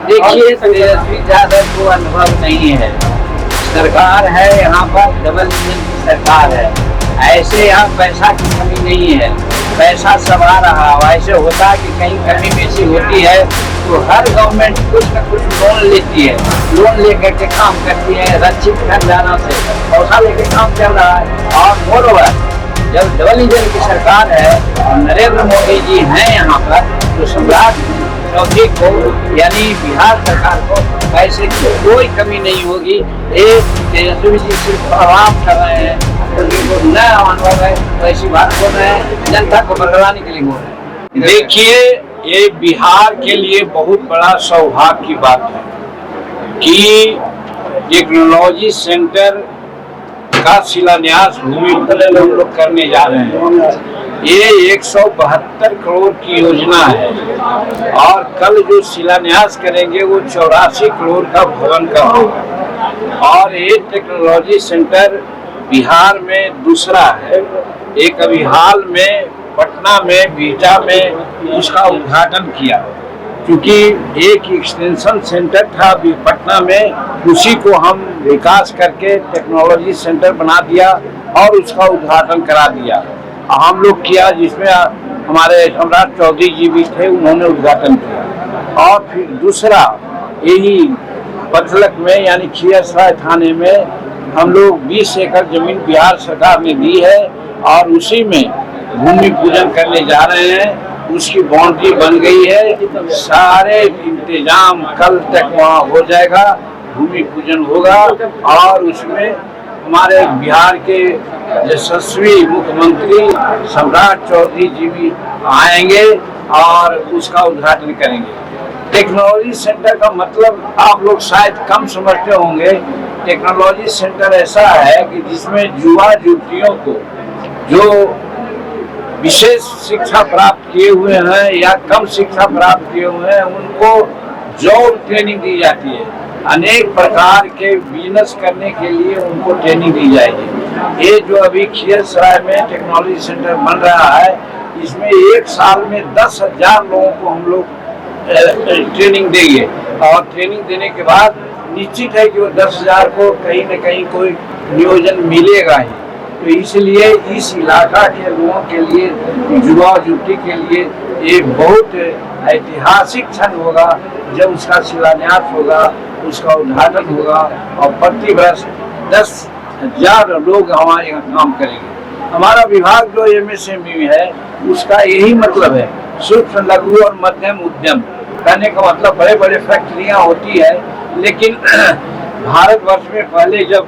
देखिए, तेजस्वी यादव को अनुभव नहीं है। सरकार है यहाँ पर, डबल इंजन की सरकार है। ऐसे यहाँ पैसा की कमी नहीं है, पैसा सब आ रहा। ऐसे होता कि कहीं कमी बेसी होती है तो हर गवर्नमेंट कुछ न कुछ लोन लेती है, लोन लेकर के काम करती है। रक्षित खजाना से पैसा लेकर काम चल रहा है। और मोरओवर जब डबल इंजन की सरकार है और नरेंद्र मोदी जी हैं यहाँ पर, तो सम्राट चौधरी को यानी बिहार सरकार को पैसे की कोई कमी नहीं होगी। एक तेजस्वी जी सिर्फ आराम कर रहे हैं, उनको न अनुभव है, वैसी बात बोल रहे हैं, जनता को बरगलाने के लिए बोल रहे हैं। देखिए, ये बिहार के लिए बहुत बड़ा सौभाग्य की बात है कि टेक्नोलॉजी सेंटर का शिलान्यास भूमि पूजन हम लोग करने जा रहे हैं। ये 172 करोड़ की योजना है और कल जो शिलान्यास करेंगे वो 84 करोड़ का भवन का होगा। और ये टेक्नोलॉजी सेंटर बिहार में दूसरा है। एक अभी हाल में पटना में बिहटा में उसका उद्घाटन किया, क्योंकि एक एक्सटेंशन सेंटर था अभी पटना में, उसी को हम विकास करके टेक्नोलॉजी सेंटर बना दिया और उसका उद्घाटन करा दिया। हम लोग किया, जिसमें हमारे सम्राट चौधरी जी भी थे, उन्होंने उद्घाटन किया। और फिर दूसरा यही पथलक में यानी खियसराय थाने में हम लोग 20 एकड़ जमीन बिहार सरकार ने दी है और उसी में भूमि पूजन करने जा रहे हैं। उसकी बाउंड्री बन गई है, सारे इंतजाम कल तक वहाँ हो जाएगा, भूमि पूजन होगा। और उसमें हमारे बिहार के यशस्वी मुख्यमंत्री सम्राट चौधरी जी भी आएंगे और उसका उद्घाटन करेंगे। टेक्नोलॉजी सेंटर का मतलब आप लोग शायद कम समझते होंगे। टेक्नोलॉजी सेंटर ऐसा है कि जिसमें युवा युवतियों को जो विशेष शिक्षा प्राप्त किए हुए हैं या कम शिक्षा प्राप्त किए हुए हैं, उनको जॉब ट्रेनिंग दी जाती है। अनेक प्रकार के बिजनेस करने के लिए उनको ट्रेनिंग दी जाएगी। ये जो अभी खियसराय में टेक्नोलॉजी सेंटर बन रहा है, इसमें एक साल में 10,000 लोगों को हम लोग ट्रेनिंग देंगे। और ट्रेनिंग देने के बाद निश्चित है कि वो 10,000 को कहीं न कहीं कोई नियोजन मिलेगा ही। तो इसलिए इस इलाका के लोगों के लिए, युवा युवती के लिए ये बहुत ऐतिहासिक क्षण होगा जब उसका शिलान्यास होगा, उसका उद्घाटन होगा और प्रति वर्ष 10,000 लोग हमारे यहाँ काम करेंगे। हमारा विभाग जो MSME है, उसका यही मतलब है, सूक्ष्म लघु और मध्यम उद्यम। कहने का मतलब बड़े बड़े फैक्ट्रियाँ होती है, लेकिन भारतवर्ष में पहले जब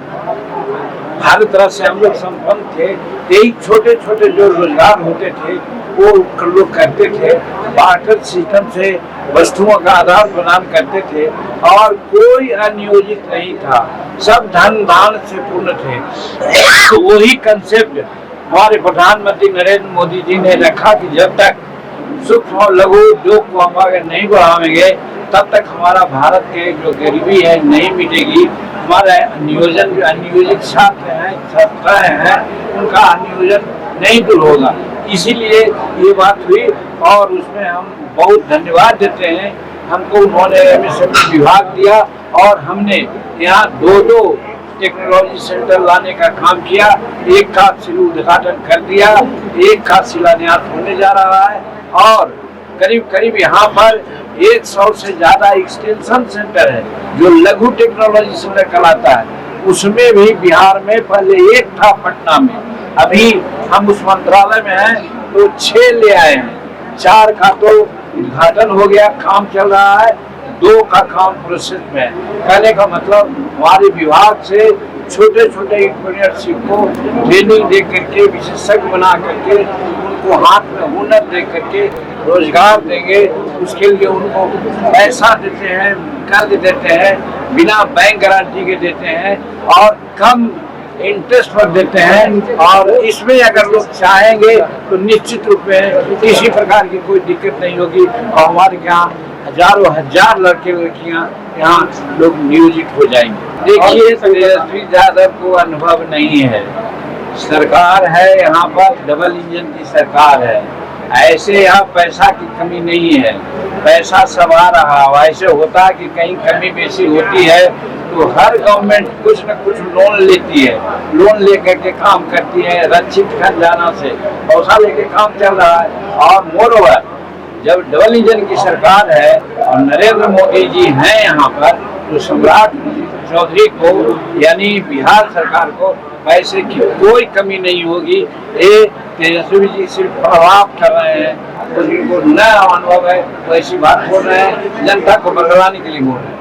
भारत रस से हम लोग संपन्न थे, यही छोटे छोटे जो रोजगार होते थे वो लोग करते थे। बार्टर सिस्टम से वस्तुओं का आदान प्रदान करते थे और कोई अनियोजित नहीं था, सब धन दान से पूर्ण थे। तो वही कंसेप्ट हमारे प्रधानमंत्री नरेंद्र मोदी जी ने रखा कि जब तक सूक्ष्म और लघु उद्योग को हम अगर नहीं बढ़ाएंगे, तब तक हमारा भारत के जो गरीबी है नहीं मिटेगी। हमारा नियोजन जो अनियोजित छात्र हैं, छात्राएं हैं, उनका नियोजन नहीं दूर होगा। इसीलिए ये बात हुई और उसमें हम बहुत धन्यवाद देते हैं। हमको उन्होंने MSME विभाग दिया और हमने यहाँ 2 टेक्नोलॉजी सेंटर लाने का काम किया। एक का उद्घाटन कर दिया, एक का शिलान्यास होने जा रहा है और करीब करीब यहाँ पर 100 से ज्यादा एक्सटेंशन सेंटर है जो लघु टेक्नोलॉजी सेंटर कहलाता है। उसमें भी बिहार में पहले एक था पटना में, अभी हम उस मंत्रालय में हैं तो 6 ले आए हैं। 4 का तो उद्घाटन हो गया, काम चल रहा है, 2 का काम प्रोसेस में है। कहने का मतलब हमारे विभाग से छोटे छोटे इंजीनियरशिप को ट्रेनिंग दे करके, विशेषज्ञ बना करके, उनको हाथ में हुनर दे करके रोजगार देंगे। उसके लिए उनको पैसा देते हैं, कर्ज देते हैं, बिना बैंक गारंटी के देते हैं और कम इंटरेस्ट पर देते हैं। और इसमें अगर लोग चाहेंगे तो निश्चित रूप में किसी प्रकार की कोई दिक्कत नहीं होगी और हमारे यहाँ हजारों हजार लड़के लड़कियाँ यहाँ लोग नियोजित हो जाएंगे। देखिए, तेजस्वी यादव को अनुभव नहीं है। सरकार है यहाँ पर, डबल इंजन की सरकार है। ऐसे यहाँ पैसा की कमी नहीं है, पैसा सब आ रहा है। ऐसे होता है कि कहीं कमी बेसी होती है तो हर गवर्नमेंट कुछ न कुछ लोन लेती है, लोन लेकर के काम करती है, रक्षित खजाना से पैसा लेके काम चल रहा है। और मोरओवर जब डबल इंजन की सरकार है और नरेंद्र मोदी जी हैं यहाँ पर, तो सम्राट चौधरी को यानी बिहार सरकार को पैसे की कोई कमी नहीं होगी। ये तेजस्वी जी सिर्फ प्रभाव कर रहे हैं, उनको नया अनुभव है, तो ऐसी बात बोल रहे हैं, जनता को बदलाने के लिए बोल रहे हैं।